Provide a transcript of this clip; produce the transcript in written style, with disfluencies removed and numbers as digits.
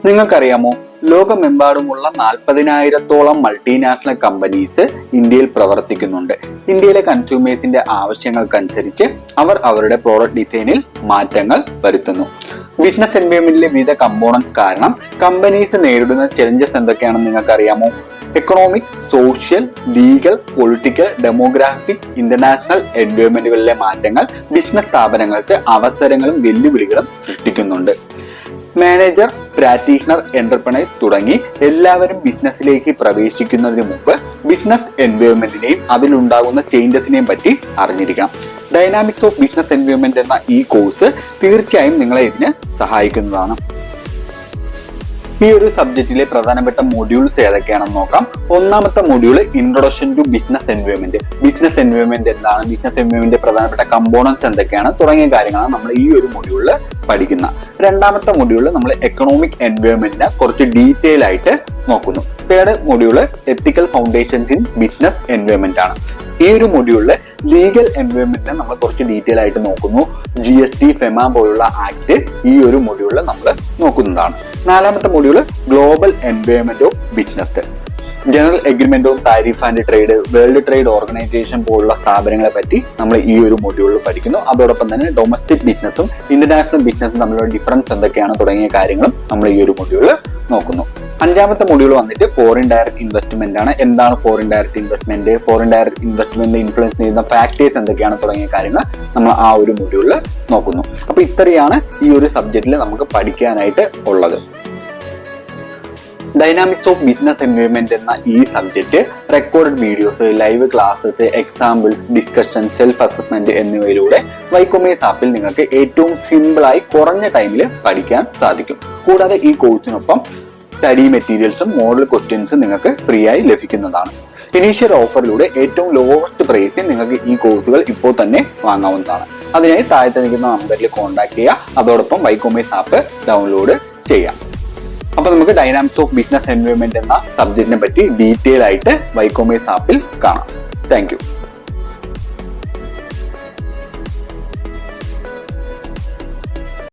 നിങ്ങൾക്കറിയാമോ, ലോകമെമ്പാടുമുള്ള 40,000-ഓളം multinational companies ഇന്ത്യയിൽ പ്രവർത്തിക്കുന്നുണ്ട്. ഇന്ത്യയിലെ കൺസ്യൂമേഴ്സിന്റെ ആവശ്യങ്ങൾക്കനുസരിച്ച് അവർ അവരുടെ പ്രോഡക്റ്റ് ഡിസൈനിൽ മാറ്റങ്ങൾ വരുത്തുന്നു. ബിസിനസ് എൻവയോൺമെന്റിലെ വിവിധ കമ്പോണന്റ് കാരണം കമ്പനീസ് നേരിടുന്ന ചലഞ്ചസ് എന്തൊക്കെയാണെന്ന് നിങ്ങൾക്കറിയാമോ? Economic, social, legal, political, demographic, international എൻവയോൺമെന്റുകളിലെ മാറ്റങ്ങൾ ബിസിനസ് സ്ഥാപനങ്ങൾക്ക് അവസരങ്ങളും വെല്ലുവിളികളും സൃഷ്ടിക്കുന്നുണ്ട്. മാനേജർ, പ്രാക്ടീഷണർ, എന്റർപ്രണർ തുടങ്ങി എല്ലാവരും ബിസിനസ്സിലേക്ക് പ്രവേശിക്കുന്നതിന് മുമ്പ് ബിസിനസ് എൻവയോൺമെന്റിനെയും അതിലുണ്ടാകുന്ന ചേഞ്ചസിനെയും പറ്റി അറിഞ്ഞിരിക്കണം. ഡൈനാമിക്സ് ഓഫ് ബിസിനസ് എൻവയോൺമെന്റ് എന്ന ഈ കോഴ്സ് തീർച്ചയായും നിങ്ങളെ ഇതിന് സഹായിക്കുന്നതാണ്. ഈ ഒരു സബ്ജക്റ്റിലെ പ്രധാനപ്പെട്ട മൊഡ്യൂൾസ് ഏതൊക്കെയാണെന്ന് നോക്കാം. ഒന്നാമത്തെ module introduction to business environment. Business environment എന്താണ്, ബിസിനസ് എൻവയോൺമെന്റ് പ്രധാനപ്പെട്ട കമ്പോണൻസ് എന്തൊക്കെയാണ് തുടങ്ങിയ കാര്യങ്ങളാണ് നമ്മൾ ഈ ഒരു മൊഡ്യൂളിൽ പഠിക്കുന്ന. രണ്ടാമത്തെ മൊഡ്യൂളിൽ നമ്മൾ എക്കണോമിക് എൻവയോൺമെന്റിനെ കുറച്ച് ഡീറ്റെയിൽ ആയിട്ട് നോക്കുന്നു. Third module ethical foundations in business environment ആണ്. ഈ ഒരു മൊഡ്യൂളില് ലീഗൽ എൻവയോൺമെന്റിനെ നമ്മൾ കുറച്ച് ഡീറ്റെയിൽ ആയിട്ട് നോക്കുന്നു. GST, FEMA പോലുള്ള ആക്ട് ഈ ഒരു മൊഡ്യൂളിൽ നമ്മൾ നോക്കുന്നതാണ്. നാലാമത്തെ module global environment of business. General agreement of tariff and trade, world trade organisation പോലുള്ള സ്ഥാപനങ്ങളെ പറ്റി നമ്മൾ ഈ ഒരു മൊഡ്യൂളിൽ പഠിക്കുന്നു. അതോടൊപ്പം തന്നെ ഡൊമസ്റ്റിക് ബിസിനസ്സും ഇന്റർനാഷണൽ ബിസിനസ്സും തമ്മിലുള്ള ഡിഫറൻസ് എന്തൊക്കെയാണ് തുടങ്ങിയ കാര്യങ്ങളും നമ്മൾ ഈ ഒരു മൊഡ്യൂളിൽ നോക്കുന്നു. അഞ്ചാമത്തെ മൊഡ്യൂൾ വന്നിട്ട് ഫോറിൻ ഡയറക്ട് ഇൻവെസ്റ്റ്മെന്റ് ആണ്. എന്താണ് foreign direct investment, foreign direct investment influence ചെയ്യുന്ന ഫാക്ടേഴ്സ് എന്തൊക്കെയാണ് തുടങ്ങിയ കാര്യങ്ങൾ നമ്മൾ ആ ഒരു മൊഡ്യൂളിൽ നോക്കുന്നു. അപ്പൊ ഇത്രയാണ് ഈ ഒരു സബ്ജക്റ്റിൽ നമുക്ക് പഠിക്കാനായിട്ട് ഉള്ളത്. ഡൈനാമിക്സ് ഓഫ് ബിസിനസ് എൻവയോൺമെന്റ് എന്ന ഈ subject recorded videos, live classes, examples, discussion, self assessment എന്നിവയിലൂടെ വൈക്കോമേഴ്സ് ആപ്പിൽ നിങ്ങൾക്ക് ഏറ്റവും സിമ്പിളായി കുറഞ്ഞ ടൈമിൽ പഠിക്കാൻ സാധിക്കും. കൂടാതെ ഈ കോഴ്സിനൊപ്പം സ്റ്റഡി മെറ്റീരിയൽസും മോഡൽ ക്വസ്റ്റ്യൻസും നിങ്ങൾക്ക് ഫ്രീ ആയി ലഭിക്കുന്നതാണ്. ഇനീഷ്യൽ ഓഫറിലൂടെ ഏറ്റവും ലോവസ്റ്റ് പ്രൈസിൽ നിങ്ങൾക്ക് ഈ കോഴ്സുകൾ ഇപ്പോൾ തന്നെ വാങ്ങാവുന്നതാണ്. അതിനായി താഴെ തന്നിരിക്കുന്ന നമ്പറിൽ കോൺടാക്ട് ചെയ്യുക. അതോടൊപ്പം വൈക്കോമേഴ്സ് ആപ്പ് ഡൗൺലോഡ് ചെയ്യാം. അപ്പൊ നമുക്ക് ഡൈനാമിക്സ് ഓഫ് ബിസിനസ് എൻവയോൺമെന്റ് എന്ന സബ്ജക്റ്റിനെ പറ്റി ഡീറ്റെയിൽ ആയിട്ട് വൈക്കോമേഴ്സ് ആപ്പിൽ കാണാം. Thank you.